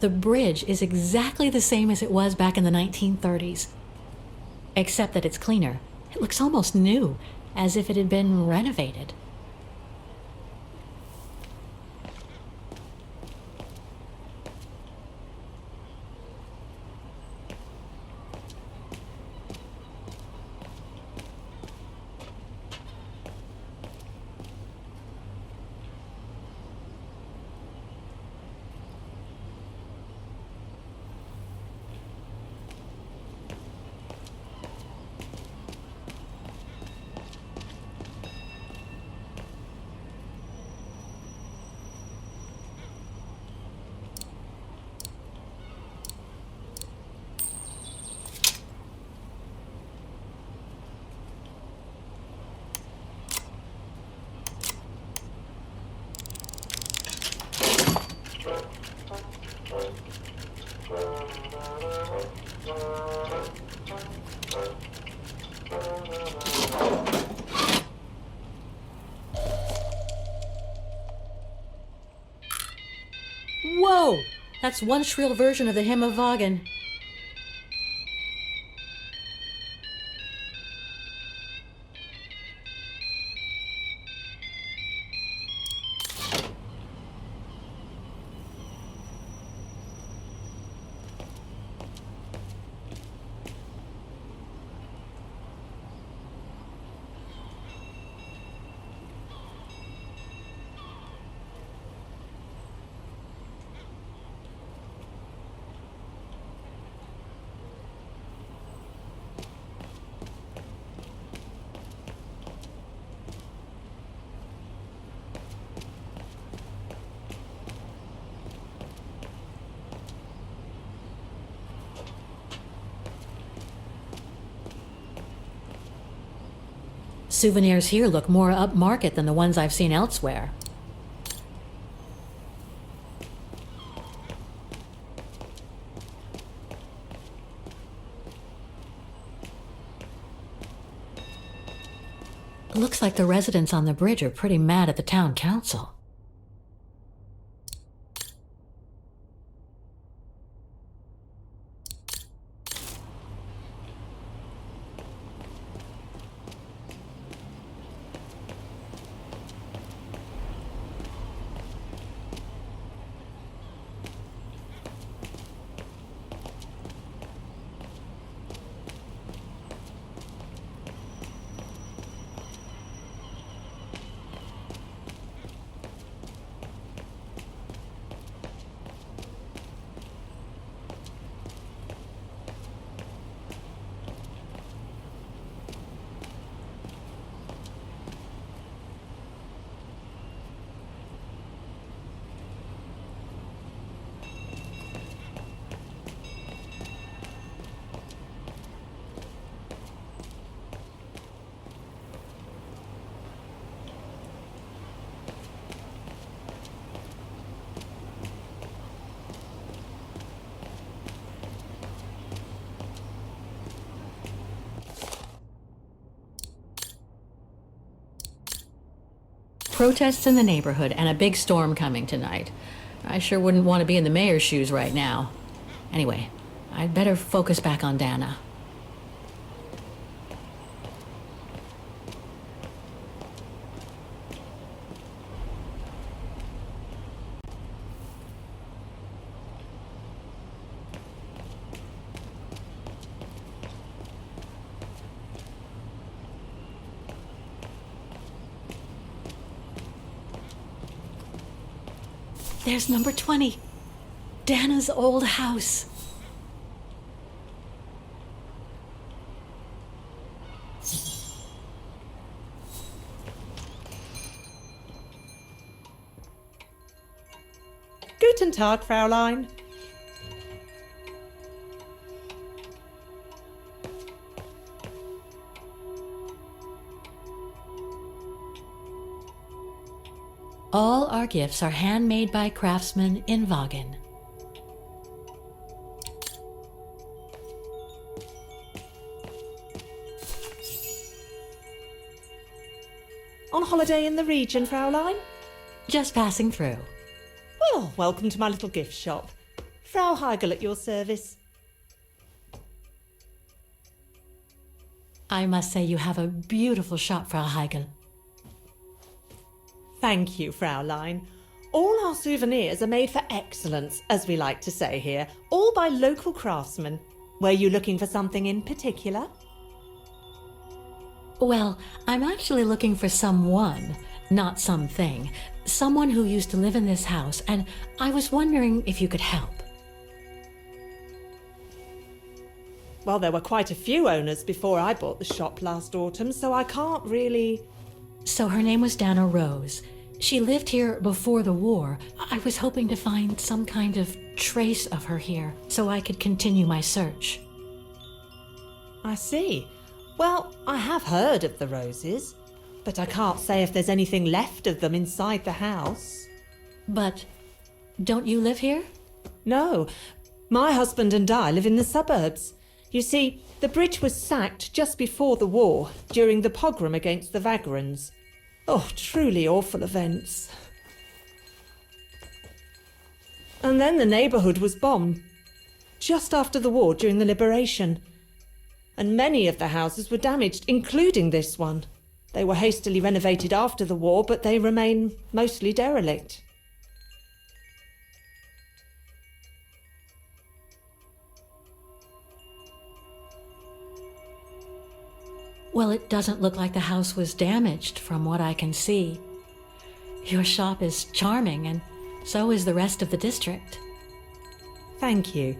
The bridge is exactly the same as it was back in the 1930s. Except that it's cleaner. It looks almost new, as if it had been renovated. Whoa! That's one shrill version of the Hymn of Vagan. Souvenirs here look more upmarket than the ones I've seen elsewhere. It looks like the residents on the bridge are pretty mad at the town council. Protests in the neighborhood and a big storm coming tonight. I sure wouldn't want to be in the mayor's shoes right now. Anyway, I'd better focus back on Dana. There's number 20. Dana's old house. Guten Tag, Fräulein. All our gifts are handmade by craftsmen in Vagan. On holiday in the region, Fräulein? Just passing through. Well, welcome to my little gift shop. Frau Heigl at your service. I must say you have a beautiful shop, Frau Heigl. Thank you, Fraulein. All our souvenirs are made for excellence, as we like to say here, all by local craftsmen. Were you looking for something in particular? Well, I'm actually looking for someone, not something. Someone who used to live in this house, and I was wondering if you could help. Well, there were quite a few owners before I bought the shop last autumn, so I can't really... So her name was Dana Rose. She lived here before the war. I was hoping to find some kind of trace of her here, so I could continue my search. I see. Well, I have heard of the Roses, but I can't say if there's anything left of them inside the house. But don't you live here? No, my husband and I live in the suburbs. You see, the bridge was sacked just before the war, during the pogrom against the Vagrants. Oh, truly awful events. And then the neighbourhood was bombed, just after the war during the liberation. And many of the houses were damaged, including this one. They were hastily renovated after the war, but they remain mostly derelict. Well, it doesn't look like the house was damaged from what I can see. Your shop is charming, and so is the rest of the district. Thank you.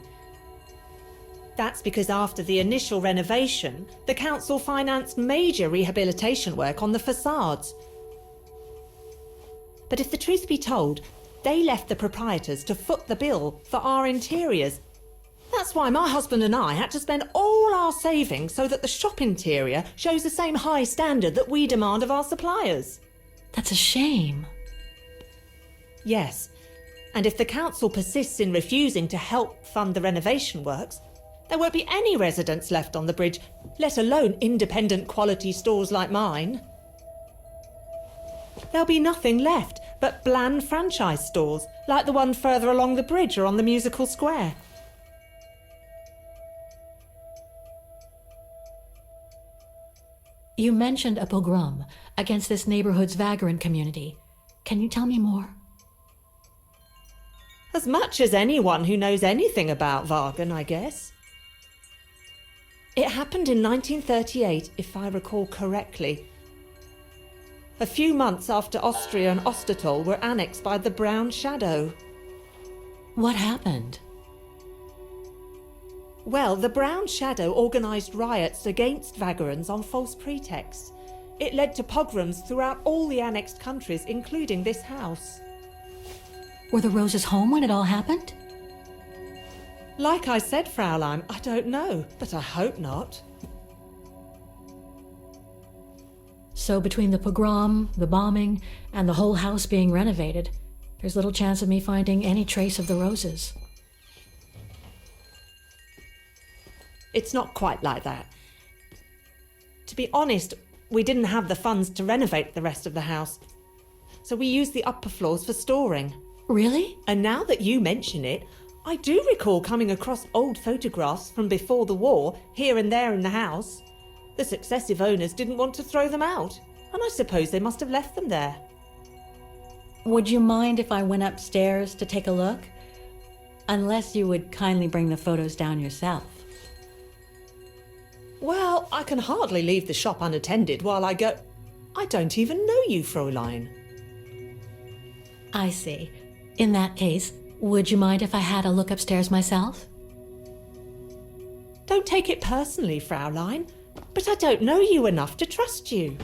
That's because after the initial renovation, the council financed major rehabilitation work on the facades. But if the truth be told, they left the proprietors to foot the bill for our interiors. That's why my husband and I had to spend all our savings so that the shop interior shows the same high standard that we demand of our suppliers. That's a shame. Yes, and if the council persists in refusing to help fund the renovation works, there won't be any residents left on the bridge, let alone independent quality stores like mine. There'll be nothing left but bland franchise stores, like the one further along the bridge or on the musical square. You mentioned a pogrom against this neighborhood's vagrant community. Can you tell me more? As much as anyone who knows anything about Wagen, I guess. It happened in 1938, if I recall correctly. A few months after Austria and Ostertal were annexed by the Brown Shadow. What happened? Well, the Brown Shadow organised riots against Vagrants on false pretexts. It led to pogroms throughout all the annexed countries, including this house. Were the Roses home when it all happened? Like I said, Fraulein, I don't know, but I hope not. So between the pogrom, the bombing, and the whole house being renovated, there's little chance of me finding any trace of the Roses. It's not quite like that. To be honest, we didn't have the funds to renovate the rest of the house, so we used the upper floors for storing. Really? And now that you mention it, I do recall coming across old photographs from before the war, here and there in the house. The successive owners didn't want to throw them out, and I suppose they must have left them there. Would you mind if I went upstairs to take a look? Unless you would kindly bring the photos down yourself. Well, I can hardly leave the shop unattended while I go... I don't even know you, Fräulein. I see. In that case, would you mind if I had a look upstairs myself? Don't take it personally, Fraulein, but I don't know you enough to trust you.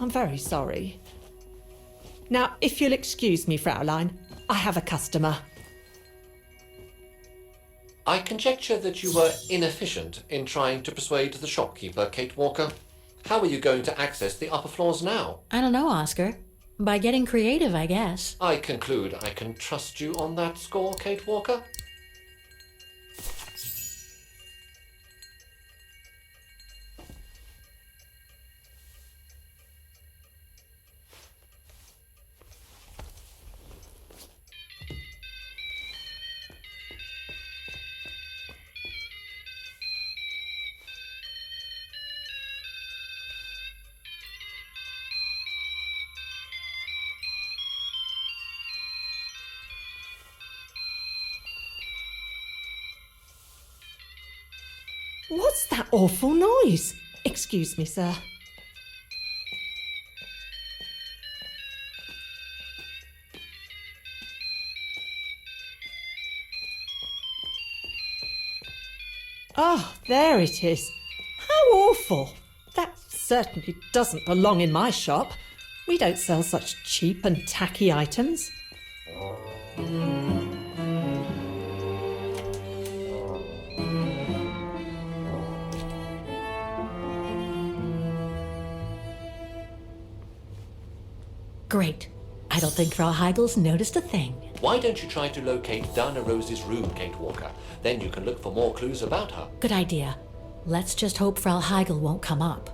I'm very sorry. Now, if you'll excuse me, Fraulein, I have a customer. I conjecture that you were inefficient in trying to persuade the shopkeeper, Kate Walker. How are you going to access the upper floors now? I don't know, Oscar. By getting creative, I guess. I conclude I can trust you on that score, Kate Walker. What's that awful noise? Excuse me, sir. Ah, there it is. How awful. That certainly doesn't belong in my shop. We don't sell such cheap and tacky items. Great. I don't think Frau Heigel's noticed a thing. Why don't you try to locate Diana Rose's room, Kate Walker? Then you can look for more clues about her. Good idea. Let's just hope Frau Heigel won't come up.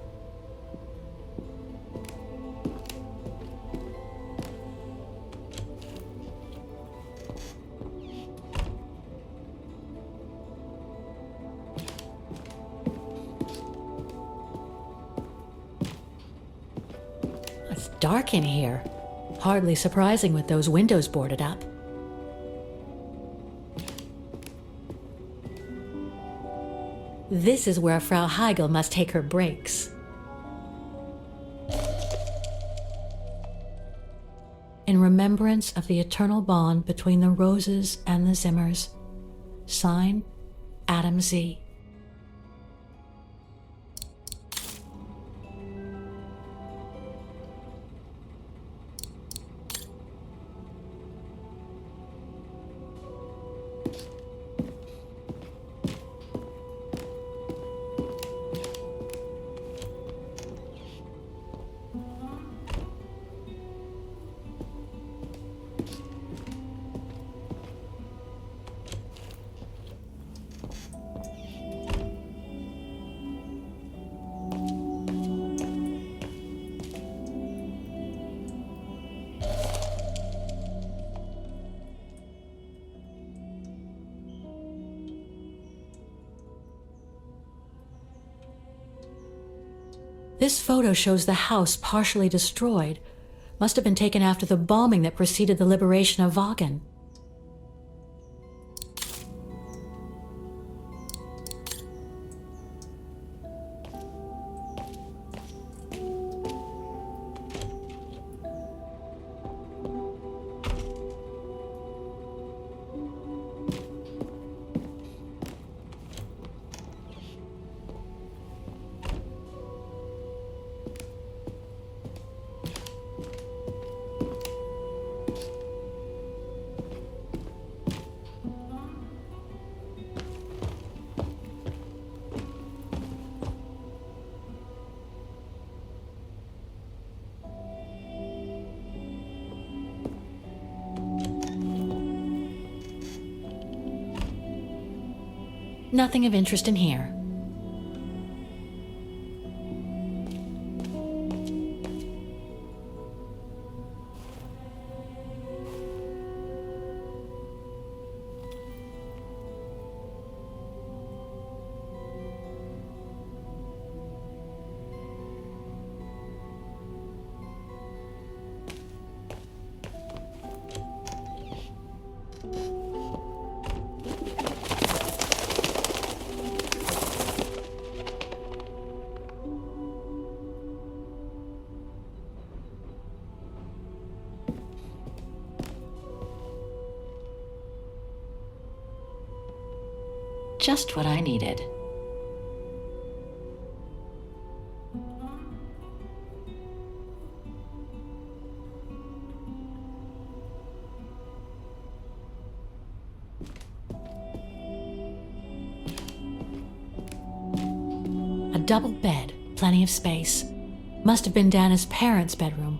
It's dark in here. Hardly surprising with those windows boarded up. This is where Frau Heigel must take her breaks. In remembrance of the eternal bond between the Roses and the Zimmers. Signed, Adam Z. This photo shows the house partially destroyed. Must have been taken after the bombing that preceded the liberation of Wagen. Nothing of interest in here. Just what I needed. A double bed, plenty of space. Must have been Dana's parents' bedroom.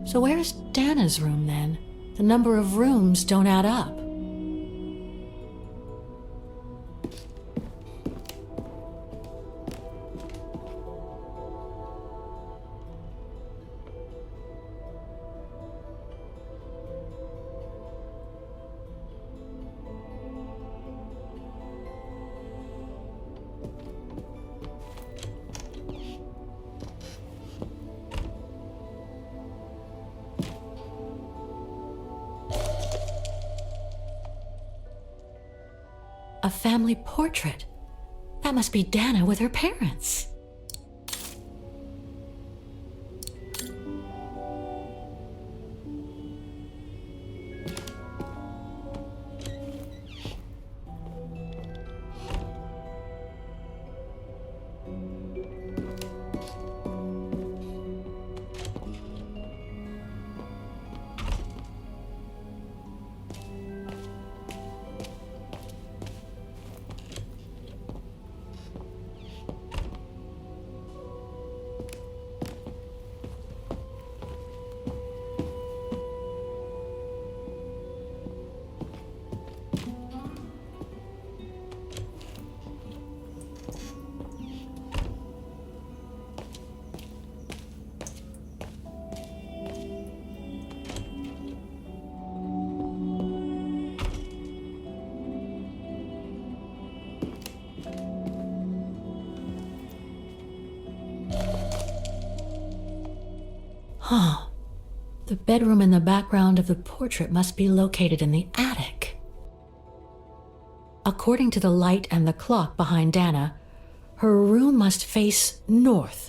So where's Dana's room then? The number of rooms don't add up. A family portrait. That must be Dana with her parents. Huh. The bedroom in the background of the portrait must be located in the attic. According to the light and the clock behind Dana, her room must face north.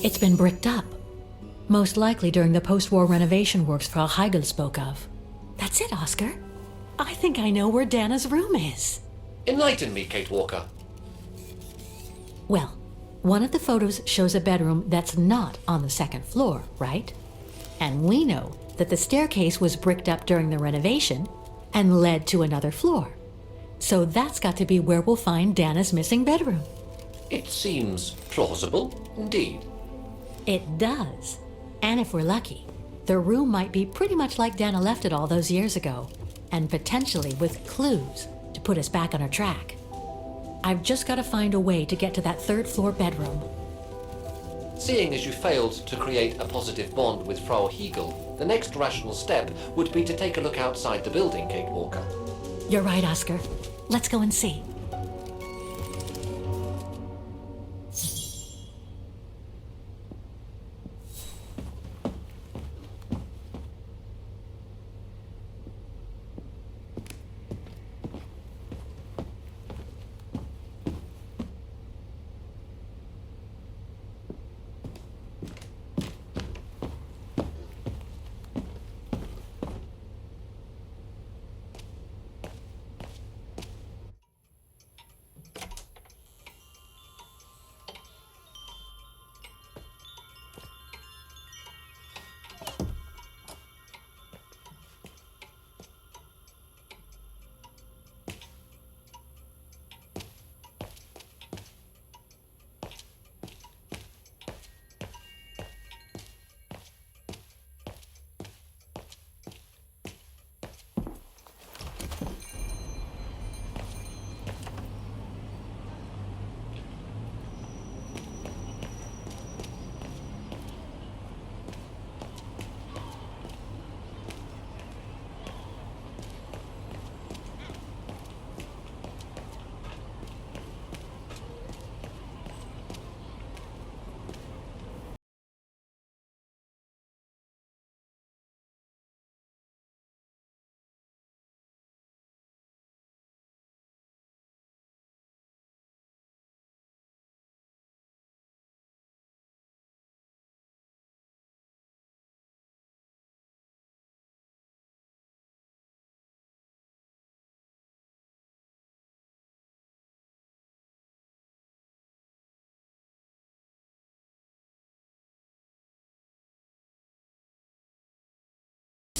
It's been bricked up, most likely during the post-war renovation works Frau Heigl spoke of. That's it, Oscar. I think I know where Dana's room is. Enlighten me, Kate Walker. Well, one of the photos shows a bedroom that's not on the second floor, right? And we know that the staircase was bricked up during the renovation and led to another floor. So that's got to be where we'll find Dana's missing bedroom. It seems plausible, indeed. It does. And if we're lucky, the room might be pretty much like Dana left it all those years ago, and potentially with clues to put us back on our track. I've just got to find a way to get to that third floor bedroom. Seeing as you failed to create a positive bond with Frau Heigl, the next rational step would be to take a look outside the building, Kate Walker. You're right, Oscar. Let's go and see.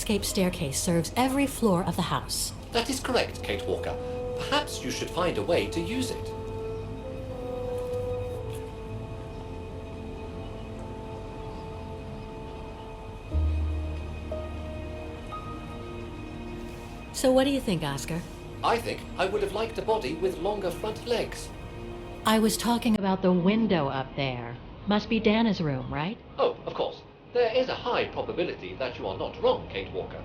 Escape staircase serves every floor of the house. That is correct, Kate Walker. Perhaps you should find a way to use it. So what do you think, Oscar? I think I would have liked a body with longer front legs. I was talking about the window up there. Must be Dana's room, right? Oh, of course. There is a high probability that you are not wrong, Kate Walker.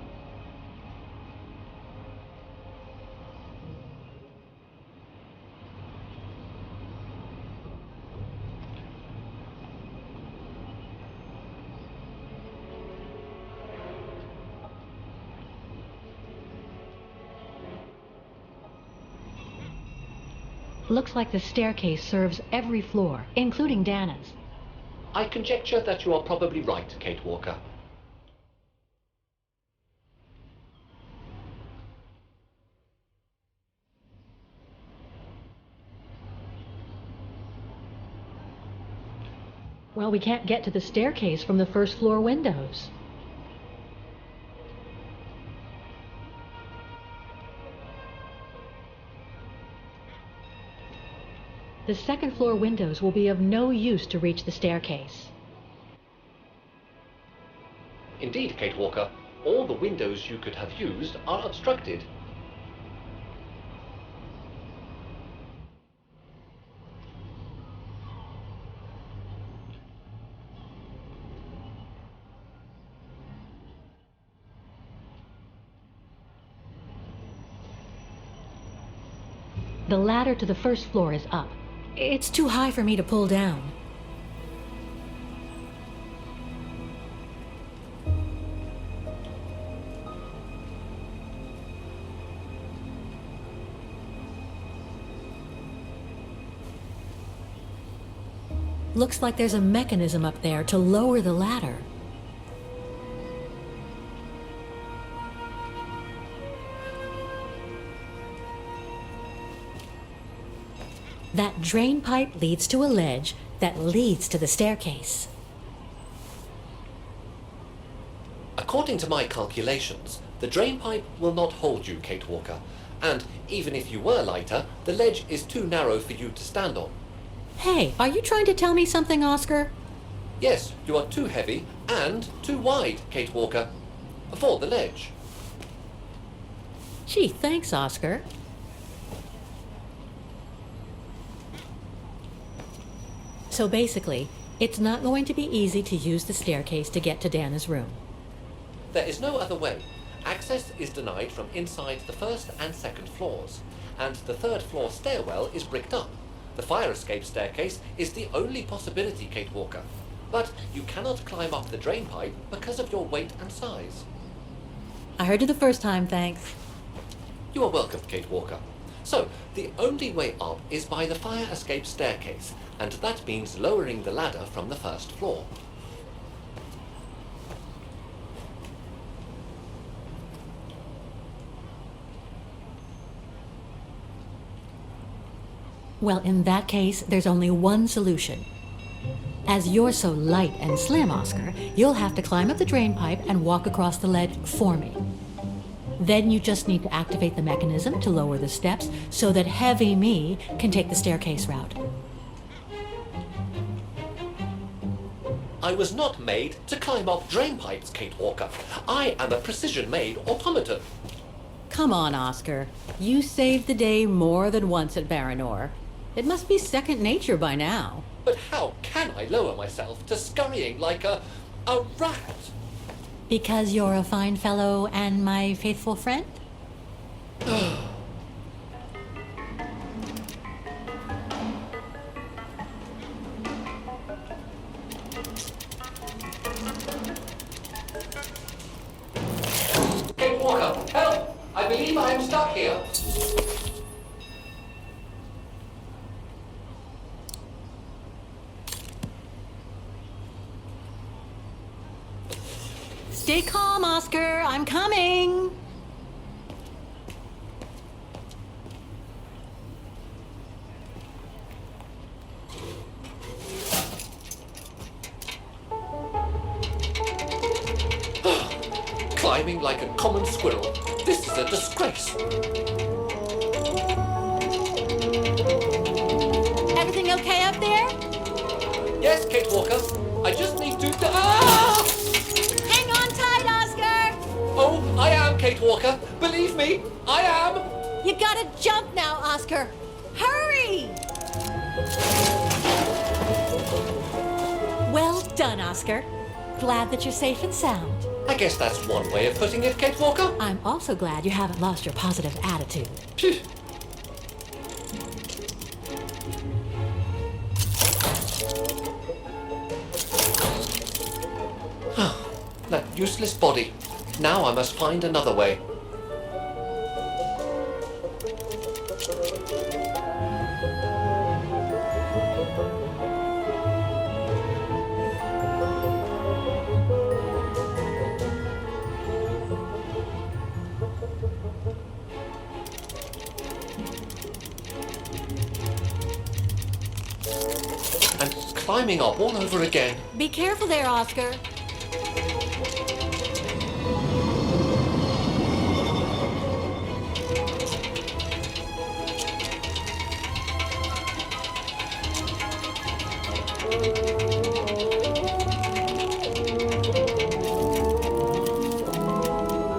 Looks like the staircase serves every floor, including Dana's. I conjecture that you are probably right, Kate Walker. Well, we can't get to the staircase from the first floor windows. The second floor windows will be of no use to reach the staircase. Indeed, Kate Walker, all the windows you could have used are obstructed. The ladder to the first floor is up. It's too high for me to pull down. Looks like there's a mechanism up there to lower the ladder. That drain pipe leads to a ledge that leads to the staircase. According to my calculations, the drain pipe will not hold you, Kate Walker. And even if you were lighter, the ledge is too narrow for you to stand on. Hey, are you trying to tell me something, Oscar? Yes, you are too heavy and too wide, Kate Walker, for the ledge. Gee, thanks, Oscar. So basically, it's not going to be easy to use the staircase to get to Dana's room. There is no other way. Access is denied from inside the first and second floors, and the third floor stairwell is bricked up. The fire escape staircase is the only possibility, Kate Walker. But you cannot climb up the drain pipe because of your weight and size. I heard you the first time, thanks. You are welcome, Kate Walker. So, the only way up is by the fire escape staircase, and that means lowering the ladder from the first floor. Well, in that case, there's only one solution. As you're so light and slim, Oscar, you'll have to climb up the drain pipe and walk across the ledge for me. Then you just need to activate the mechanism to lower the steps so that heavy me can take the staircase route. I was not made to climb up drain pipes, Kate Walker. I am a precision-made automaton. Come on, Oscar. You saved the day more than once at Baranor. It must be second nature by now. But how can I lower myself to scurrying like a rat? Because you're a fine fellow and my faithful friend? Kate Walker, help! I believe I am stuck here. Stay calm, Oscar. I'm coming. Climbing like a common squirrel. This is a disgrace. Everything okay up there? Yes, Kate Walker. I just need to... Ah! Hang on tight, Oscar. Oh, I am Kate Walker. Believe me, I am. You gotta jump now, Oscar. Hurry! Well done, Oscar. Glad that you're safe and sound. I guess that's one way of putting it, Kate Walker. I'm also glad you haven't lost your positive attitude. Phew. That useless body. Now I must find another way. I'm climbing up all over again. Be careful there, Oscar.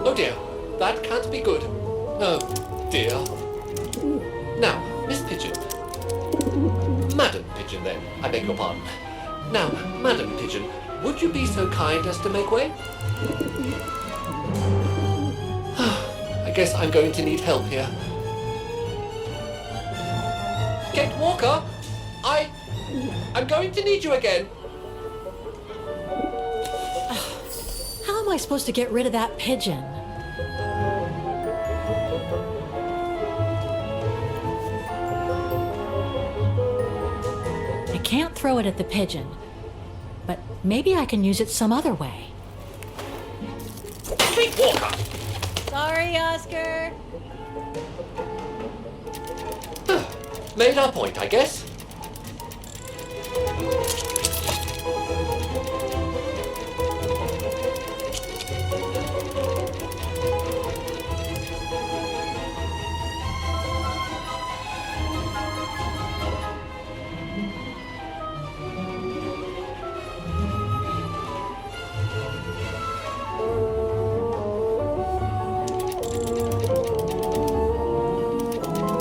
Oh dear, that can't be good. Oh dear. Now, Miss Pigeon. Madam Pigeon then, I beg your pardon. Now, Madam Pigeon, would you be so kind as to make way? I guess I'm going to need help here. Kate Walker, I'm going to need you again. How am I supposed to get rid of that pigeon? I can't throw it at the pigeon, but maybe I can use it some other way. Kate Walker! Sorry, Oscar. Made our point, I guess.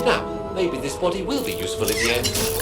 Now, maybe this body will be useful in the end.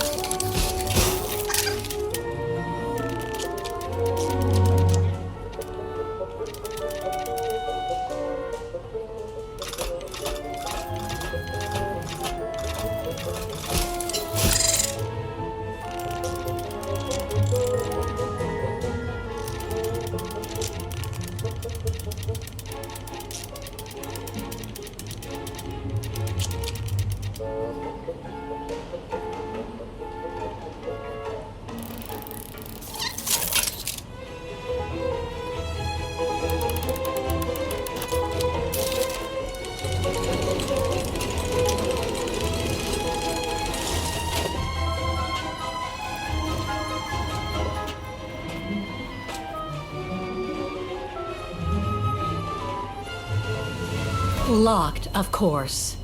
Locked, of course.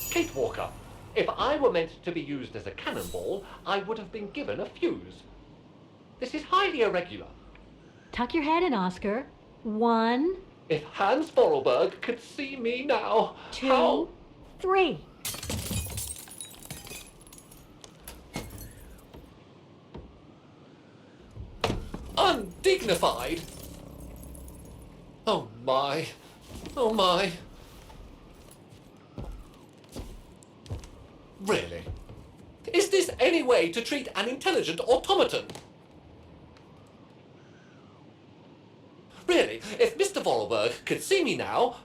Kate Walker, if I were meant to be used as a cannonball, I would have been given a fuse. This is highly irregular. Tuck your head in, Oscar. 1, If Hans Vorarlberg could see me now, 2, how... 3. Undignified! Oh my. Oh my. Really? Is this any way to treat an intelligent automaton? Really, if Mr. Vorarlberg could see me now...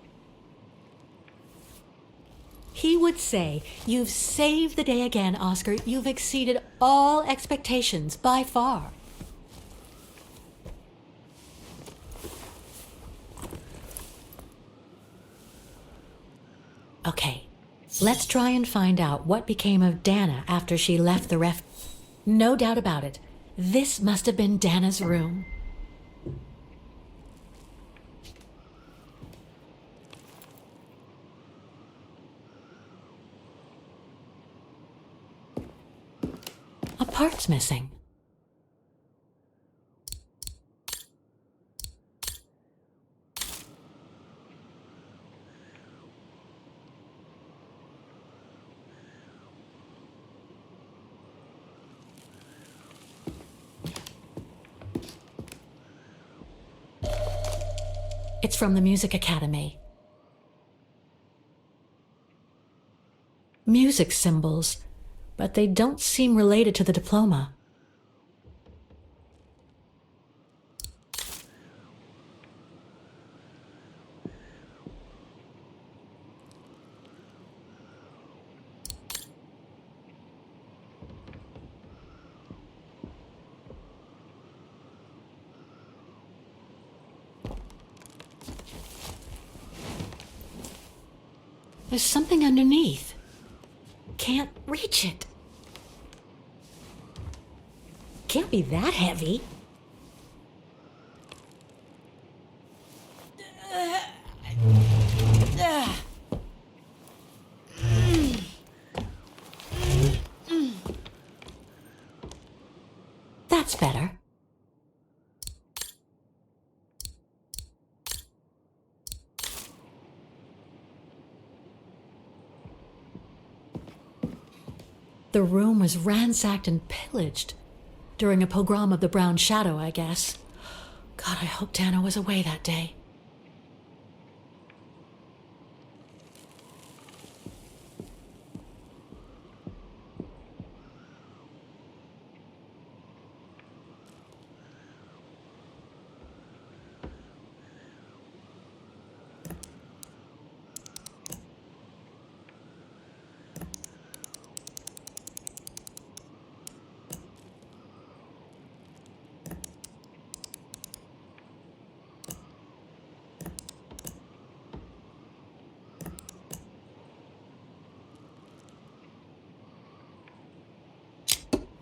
He would say, "You've saved the day again, Oscar. You've exceeded all expectations by far." Okay, let's try and find out what became of Dana after she left the ref... No doubt about it. This must have been Dana's room. part's missing. It's from the Music Academy. Music symbols, but they don't seem related to the diploma. There's something underneath. Can't reach it. Can't be that heavy. That's better. The room was ransacked and pillaged during a pogrom of the Brown Shadow, I guess. God, I hope Dana was away that day.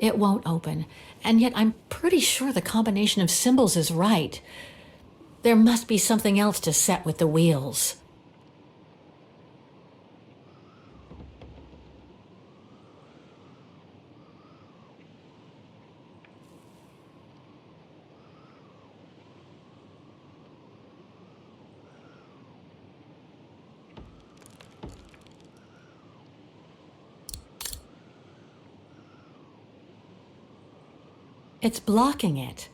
It won't open, and yet I'm pretty sure the combination of symbols is right. There must be something else to set with the wheels. It's blocking it.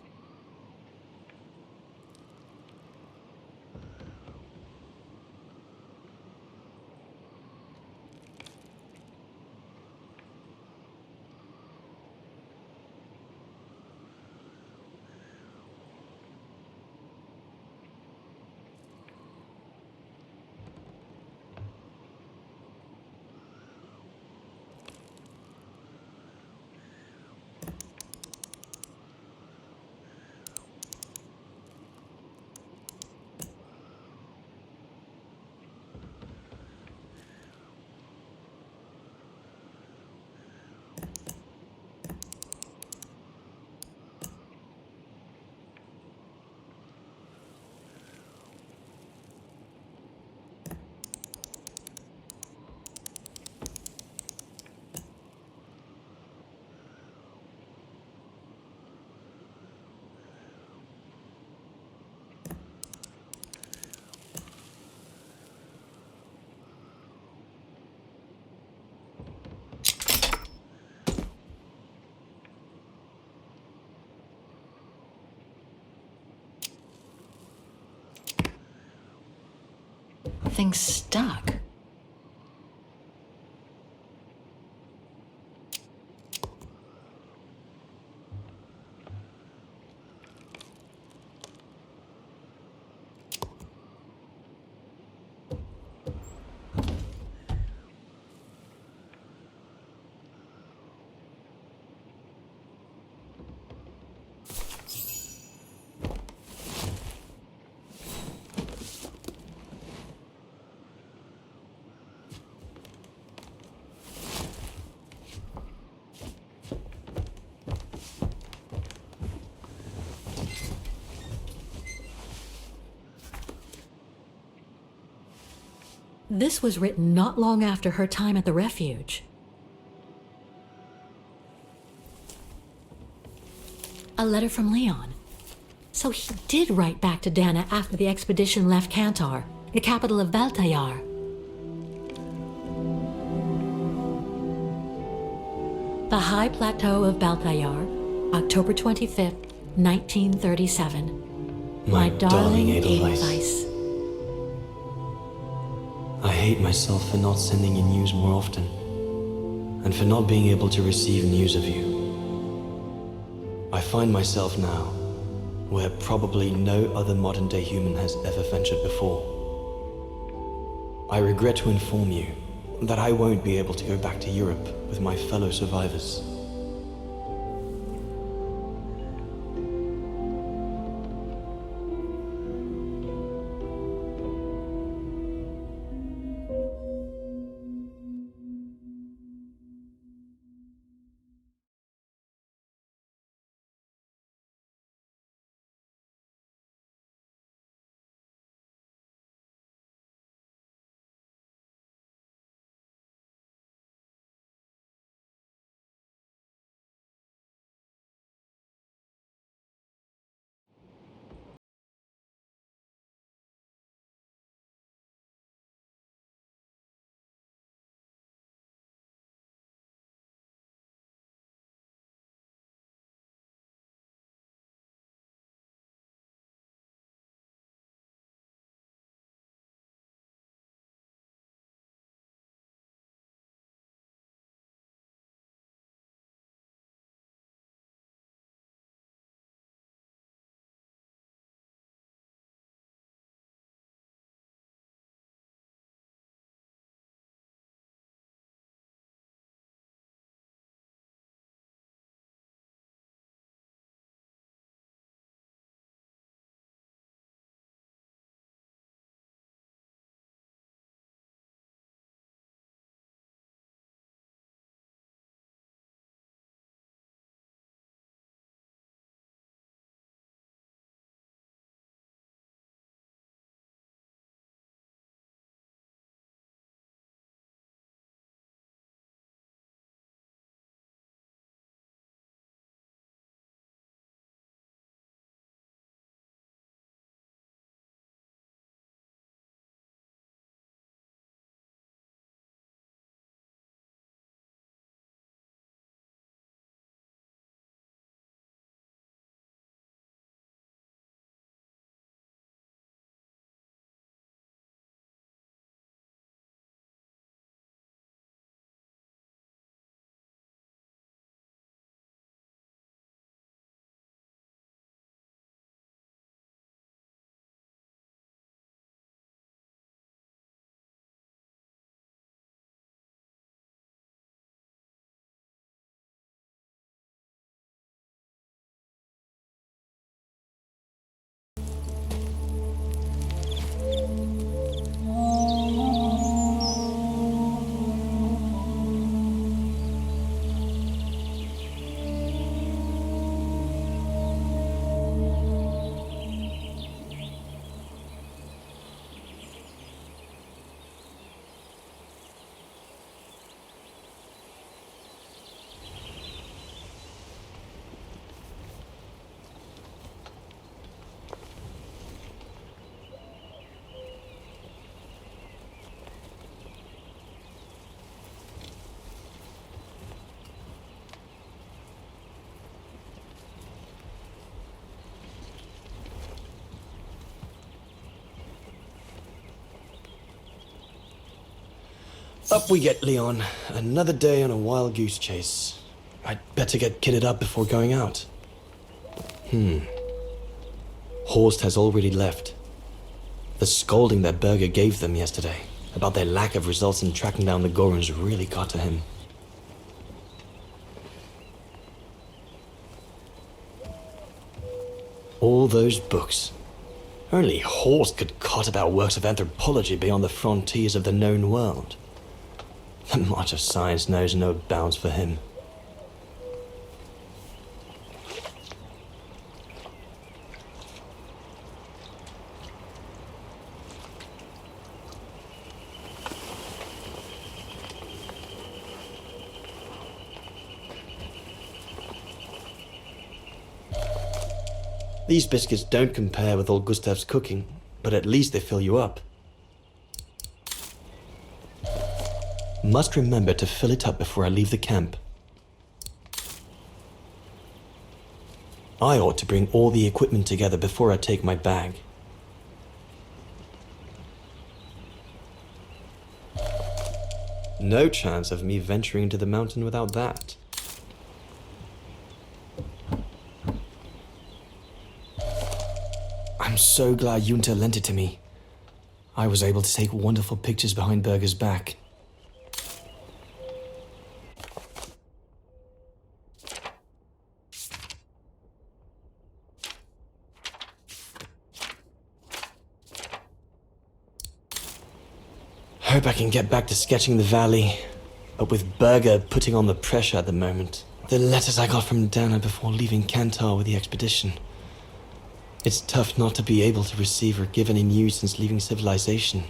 Thing's stuck. This was written not long after her time at the refuge. A letter from Leon. So he did write back to Dana after the expedition left Kantar, the capital of Baltayar. The High Plateau of Baltayar, October 25th, 1937. My darling Edelweiss. I hate myself for not sending you news more often, and for not being able to receive news of you. I find myself now where probably no other modern-day human has ever ventured before. I regret to inform you that I won't be able to go back to Europe with my fellow survivors. Up we get, Leon. Another day on a wild goose chase. I'd better get kitted up before going out. Horst has already left. The scolding that Berger gave them yesterday about their lack of results in tracking down the Gorons really got to him. All those books. Only Horst could cot about works of anthropology beyond the frontiers of the known world. The march of science knows no bounds for him. These biscuits don't compare with old Gustav's cooking, but at least they fill you up. Must remember to fill it up before I leave the camp. I ought to bring all the equipment together before I take my bag. No chance of me venturing into the mountain without that. I'm so glad Junta lent it to me. I was able to take wonderful pictures behind Berger's back. Hope I can get back to sketching the valley, but with Berger putting on the pressure at the moment. The letters I got from Dana before leaving Kantar with the expedition. It's tough not to be able to receive or give any news since leaving civilization.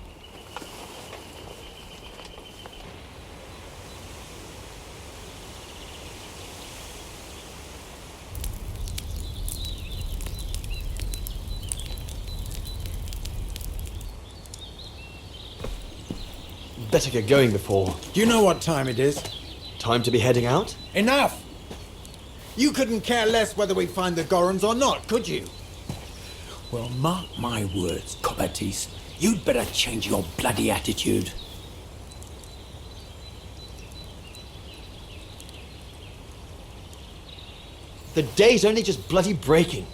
Better get going before... Do you know what time it is? Time to be heading out? Enough! You couldn't care less whether we find the Gorons or not, could you? Well, mark my words, Coppertease. You'd better change your bloody attitude. The day's only just bloody breaking.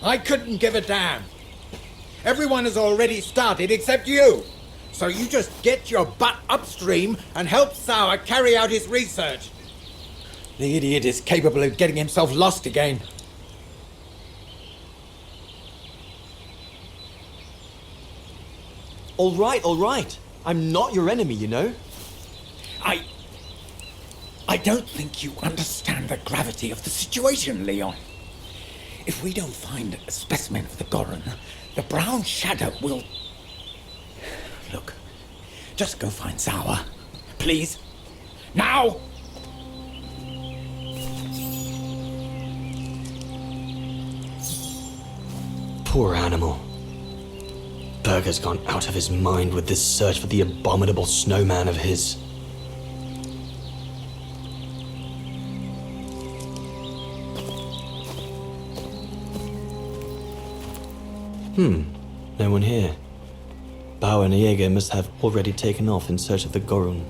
I couldn't give a damn. Everyone has already started except you. So you just get your butt upstream and help Sauer carry out his research. The idiot is capable of getting himself lost again. All right. I'm not your enemy, you know. I don't think you understand the gravity of the situation, Leon. If we don't find a specimen of the Goron, the brown shadow will... Look, just go find Sauer. Please. Now! Poor animal. Berger's gone out of his mind with this search for the abominable snowman of his. No one here. Bauer and Jaeger must have already taken off in search of the Gorun.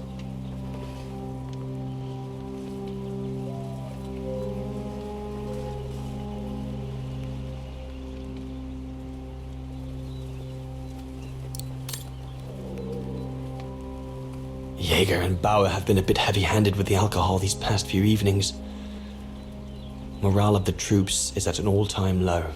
Jaeger and Bauer have been a bit heavy-handed with the alcohol these past few evenings. Morale of the troops is at an all-time low.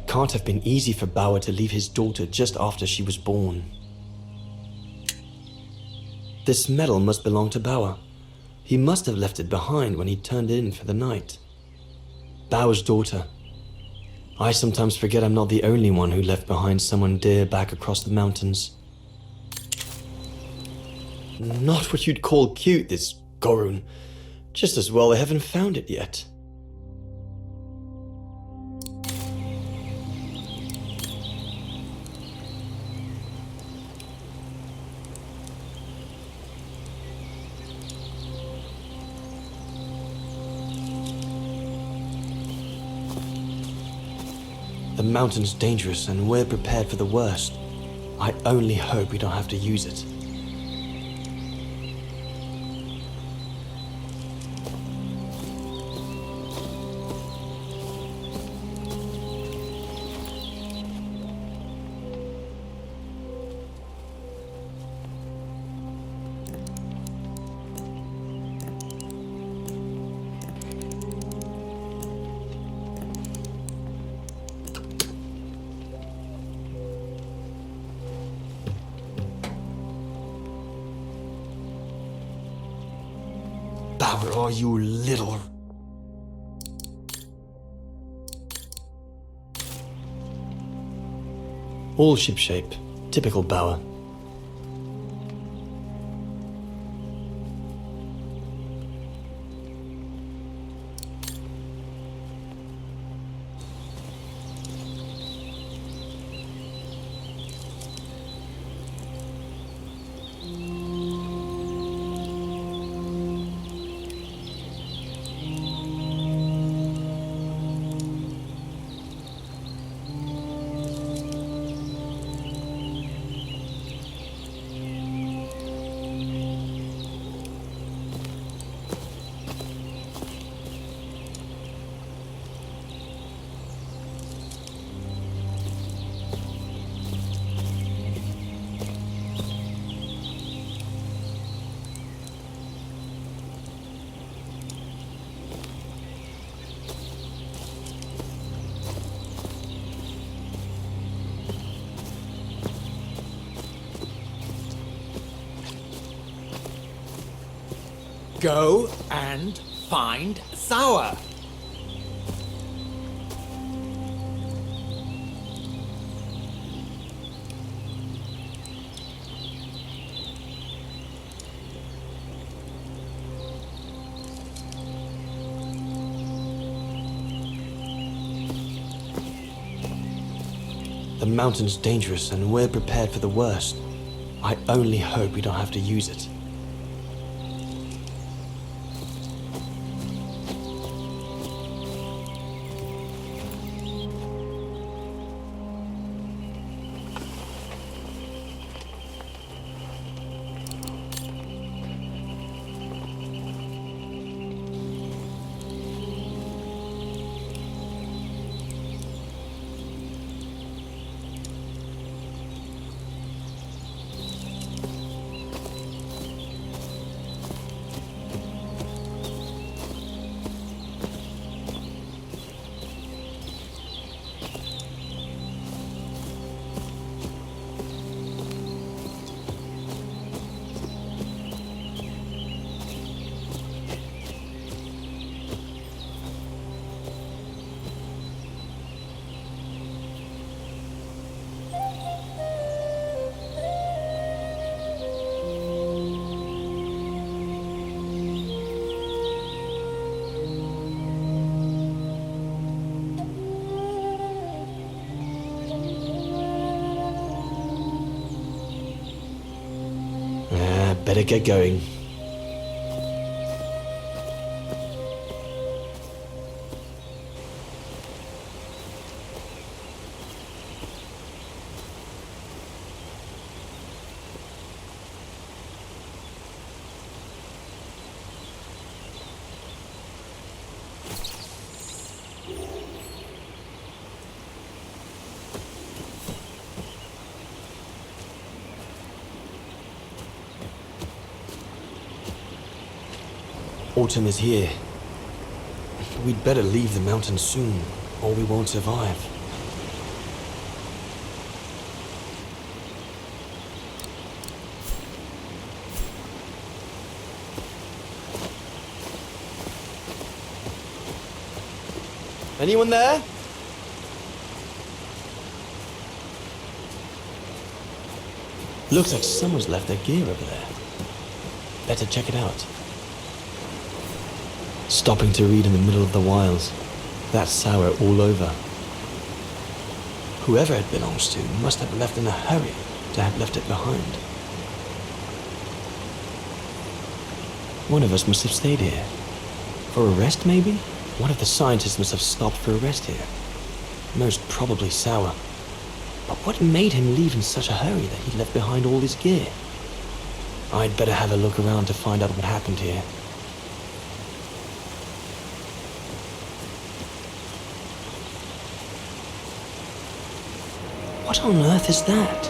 Can't have been easy for Bauer to leave his daughter just after she was born. This medal must belong to Bauer. He must have left it behind when he turned in for the night. Bauer's daughter. I sometimes forget I'm not the only one who left behind someone dear back across the mountains. Not what you'd call cute, this Gorun. Just as well they haven't found it yet. The mountain's dangerous and we're prepared for the worst. I only hope we don't have to use it. Bauer are you, little... All shipshape. Typical Bauer. Go and find Sour. The mountain's dangerous and we're prepared for the worst. I only hope we don't have to use it. Better get going. Autumn is here. We'd better leave the mountains soon, or we won't survive. Anyone there? Looks like someone's left their gear over there. Better check it out. Stopping to read in the middle of the wilds. That's sour all over. Whoever it belongs to must have left in a hurry to have left it behind. One of us must have stayed here. For a rest, maybe? One of the scientists must have stopped for a rest here. Most probably Sour. But what made him leave in such a hurry that he left behind all his gear? I'd better have a look around to find out what happened here. What on earth is that?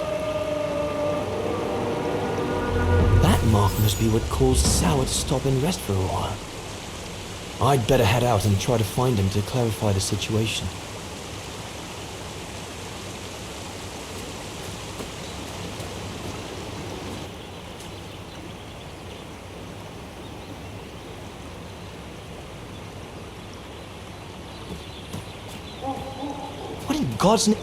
That mark must be what caused Sour to stop and rest for a while. I'd better head out and try to find him to clarify the situation. God's name?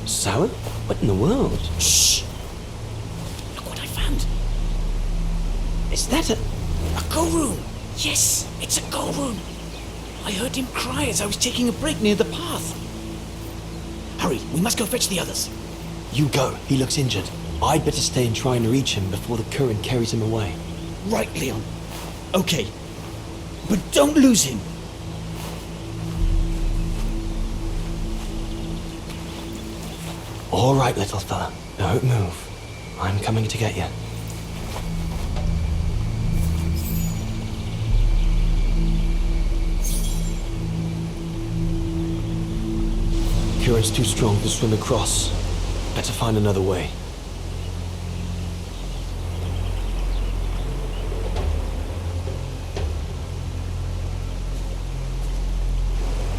Sour? What in the world? Shh! Look what I found. Is that a... A go room. Yes, it's a go room. I heard him cry as I was taking a break near the path. Hurry, we must go fetch the others. You go. He looks injured. I'd better stay and try and reach him before the current carries him away. Right, Leon. Okay. But don't lose him. All right, little fella. Don't move. I'm coming to get you. Current's too strong to swim across. Better find another way.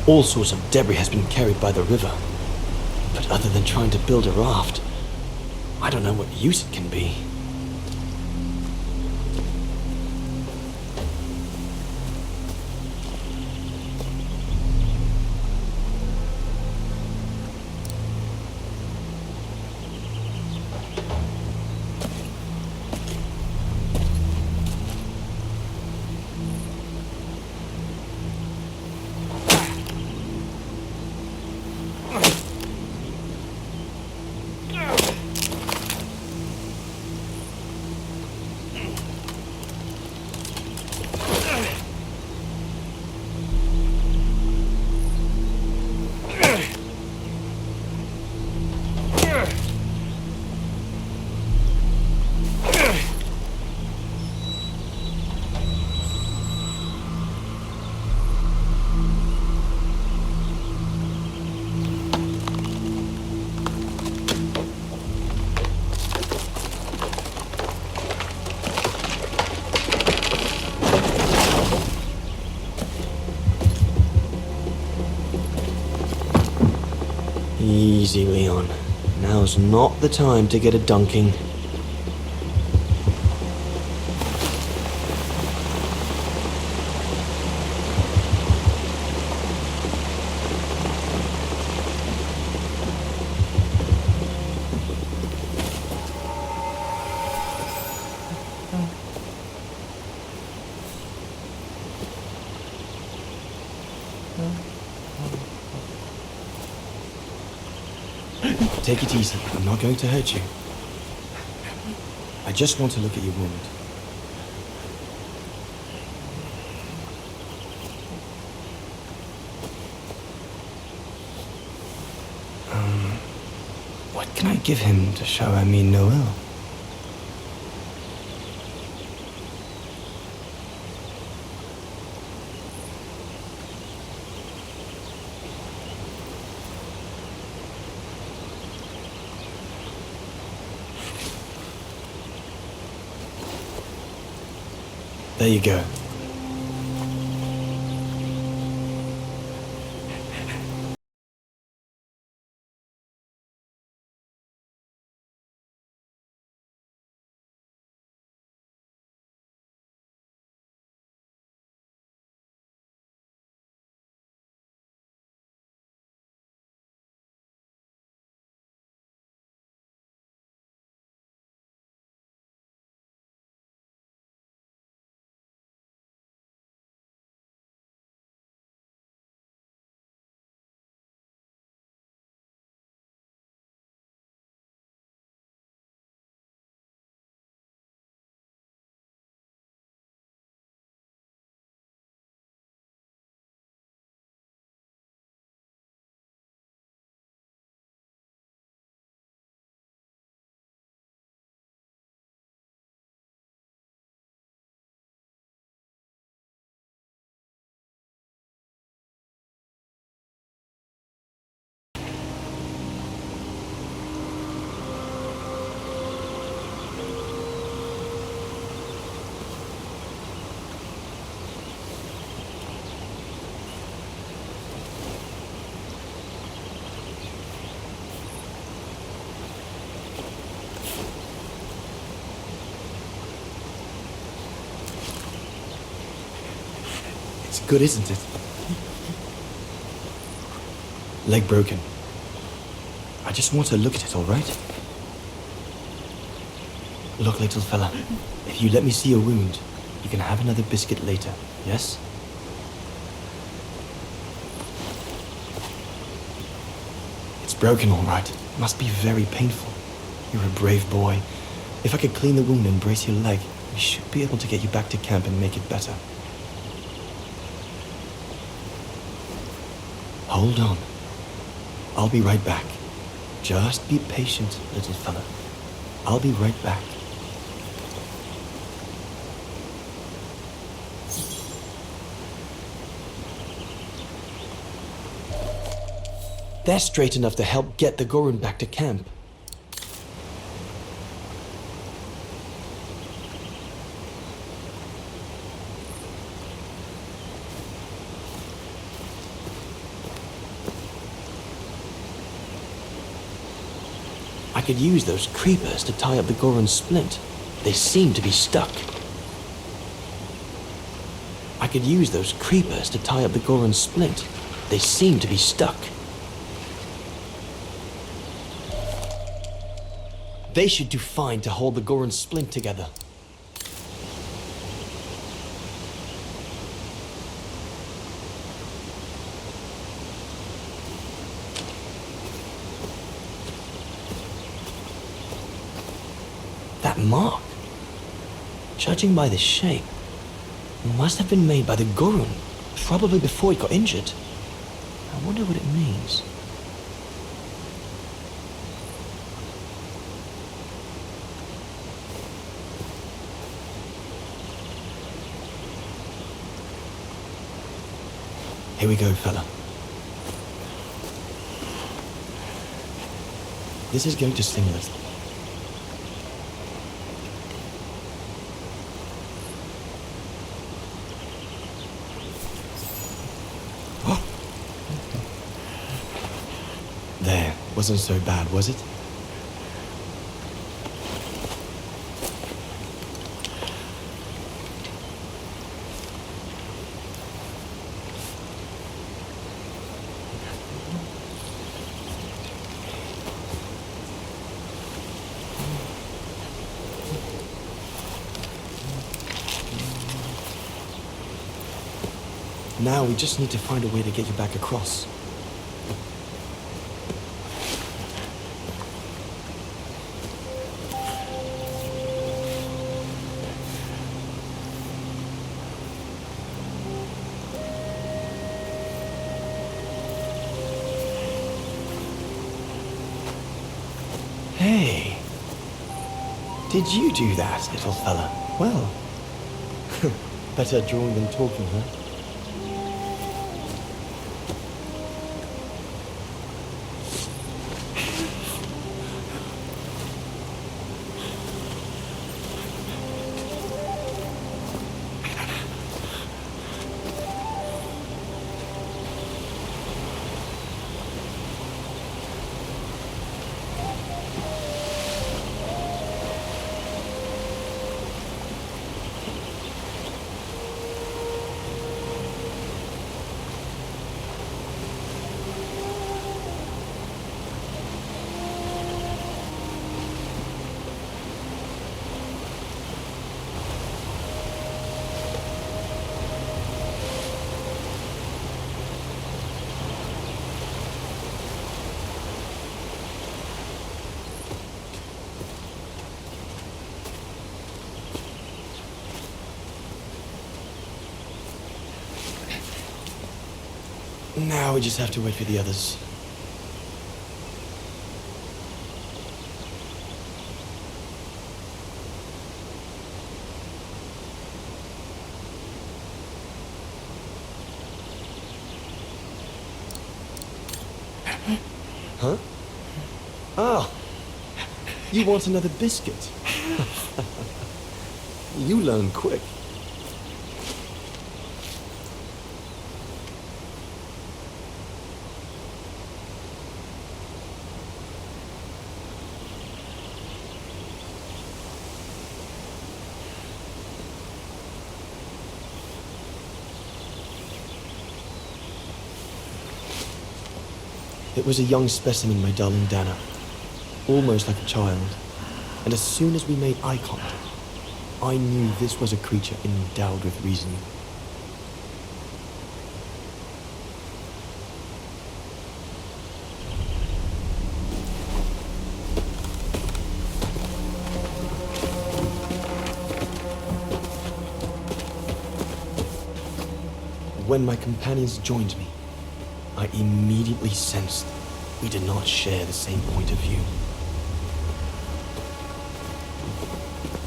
All sorts of debris has been carried by the river. But other than trying to build a raft, I don't know what use it can be. Easy, Leon. Now's not the time to get a dunking. Take it easy. I'm not going to hurt you. I just want to look at your wound. What can I give him to show I mean no ill? There you go. Good, isn't it? Leg broken. I just want to look at it, all right? Look, little fella, if you let me see your wound, you can have another biscuit later, yes? It's broken, all right. Must be very painful. You're a brave boy. If I could clean the wound and brace your leg, we should be able to get you back to camp and make it better. Hold on. I'll be right back. Just be patient, little fella. I'll be right back. They're straight enough to help get the Gorun back to camp. I could use those creepers to tie up the Gorun's splint. They seem to be stuck. I could use those creepers to tie up the Gorun's splint. They seem to be stuck. They should do fine to hold the Gorun's splint together. That mark, judging by the shape, must have been made by the Gorun, probably before it got injured. I wonder what it means. Here we go, fella. This is going to sting a little. There, wasn't so bad, was it? Now we just need to find a way to get you back across. Hey, did you do that, little fella? Well, better drawing than talking, huh? Now we just have to wait for the others. Huh? Ah! You want another biscuit? You learn quick. It was a young specimen, my darling Dana. Almost like a child. And as soon as we made eye contact, I knew this was a creature endowed with reason. When my companions joined me, I immediately sensed we did not share the same point of view.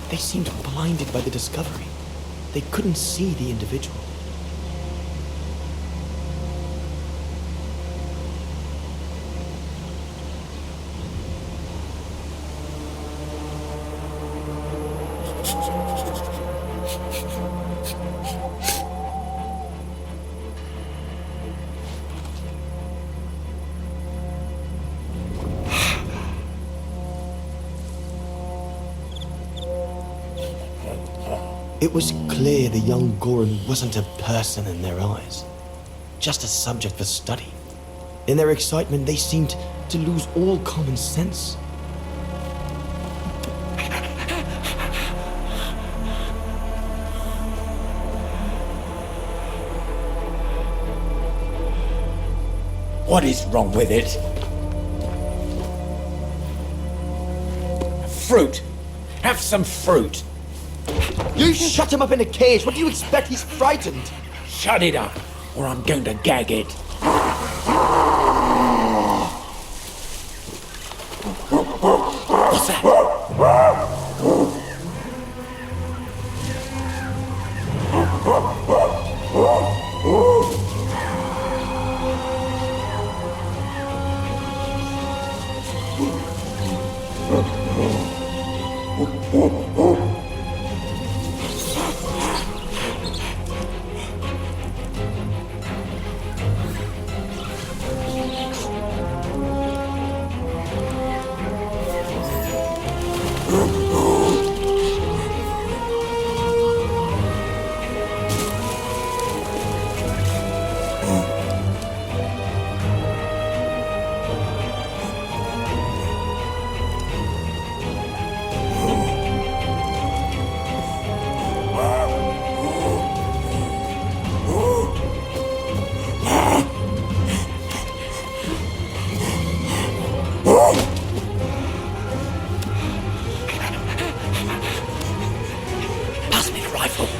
They seemed blinded by the discovery. They couldn't see the individual. It was clear the young Goran wasn't a person in their eyes, just a subject for study. In their excitement, they seemed to lose all common sense. What is wrong with it? Fruit. Have some fruit. You shut him up in a cage. What do you expect? He's frightened. Shut it up, or I'm going to gag it. What's that?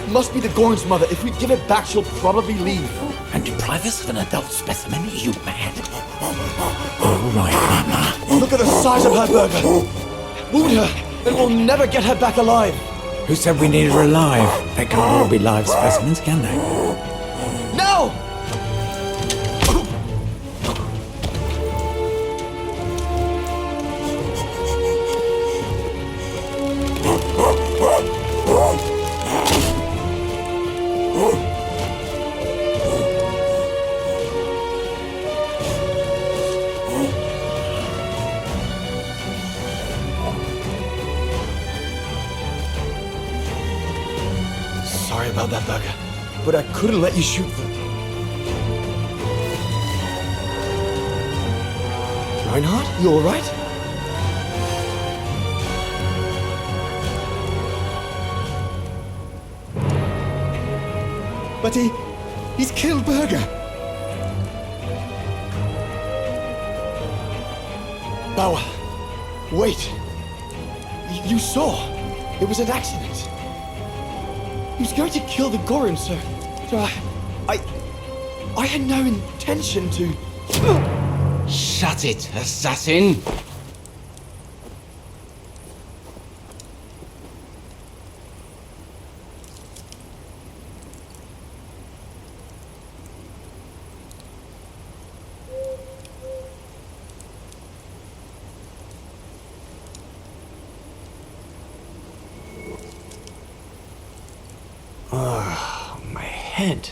Must be the Goran's mother. If we give it back, she'll probably leave. And deprive us of an adult specimen? Are you mad? All right, Mama. Look at the size of her burger. Wound her, and we'll never get her back alive. Who said we needed her alive? They can't all be live specimens, can they? No! Sorry about that, Burger, but I couldn't let you shoot them. Reinhardt, you all right? But he's killed Burger. Bauer, wait. You saw. It was an accident. He was going to kill the Goran, sir. So I had no intention to... Shut it, assassin! My head.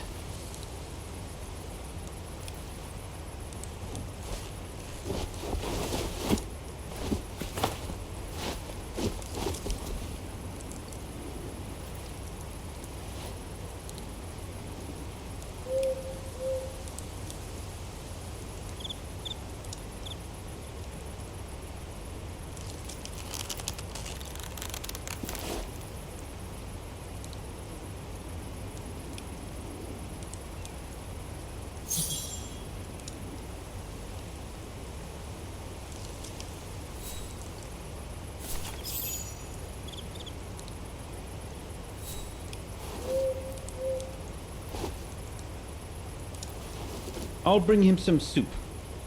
I'll bring him some soup.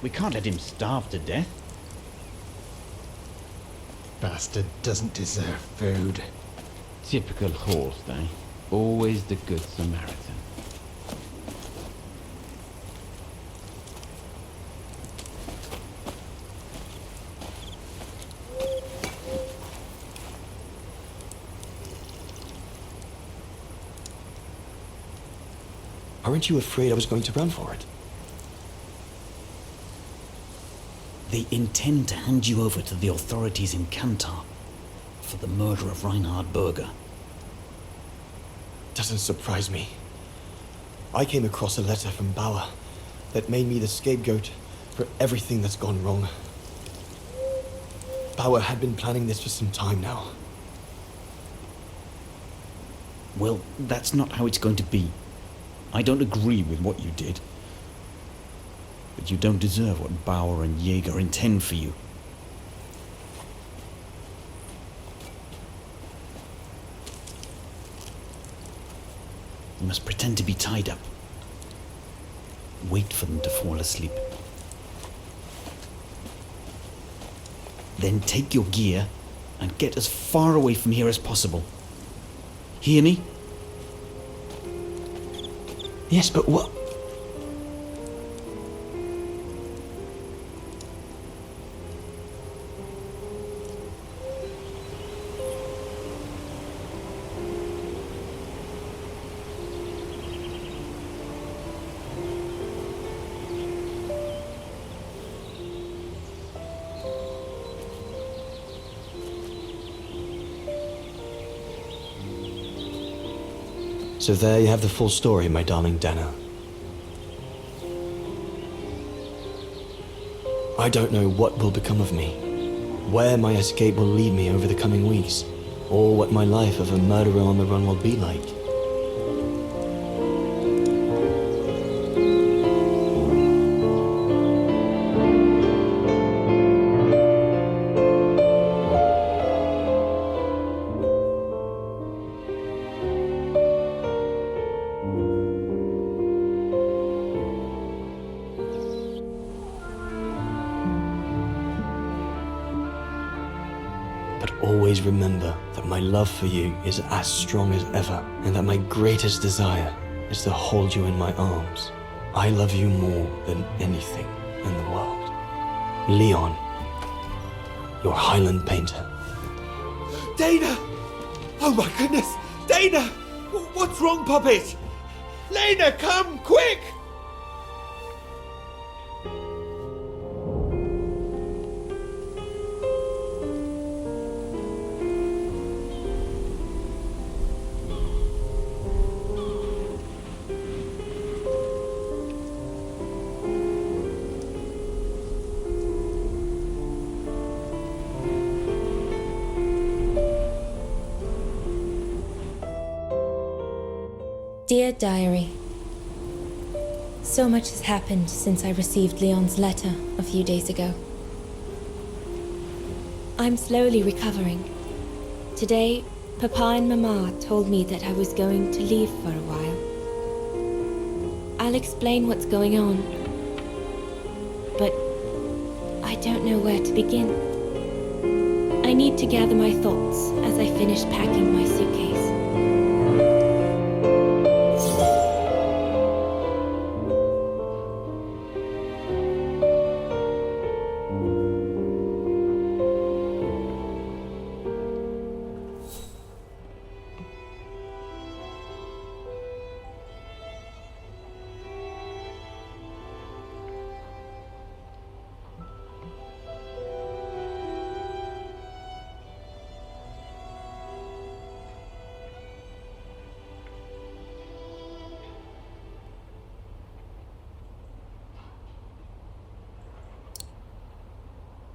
We can't let him starve to death. Bastard doesn't deserve food. Typical horse, eh? Always the good Samaritan. Aren't you afraid I was going to run for it? They intend to hand you over to the authorities in Kantar for the murder of Reinhard Berger. Doesn't surprise me. I came across a letter from Bauer that made me the scapegoat for everything that's gone wrong. Bauer had been planning this for some time now. Well, that's not how it's going to be. I don't agree with what you did. But you don't deserve what Bauer and Jaeger intend for you. You must pretend to be tied up. Wait for them to fall asleep. Then take your gear and get as far away from here as possible. Hear me? Yes, but what? So there you have the full story, my darling Dana. I don't know what will become of me, where my escape will lead me over the coming weeks, or what my life of a murderer on the run will be like. But always remember that my love for you is as strong as ever, and that my greatest desire is to hold you in my arms. I love you more than anything in the world. Leon, your Highland painter. Dana! Oh my goodness! Dana! What's wrong, Puppet? Lena, come, quick! Dear Diary, so much has happened since I received Leon's letter a few days ago. I'm slowly recovering. Today, Papa and Mama told me that I was going to leave for a while. I'll explain what's going on, but I don't know where to begin. I need to gather my thoughts as I finish packing my suitcase.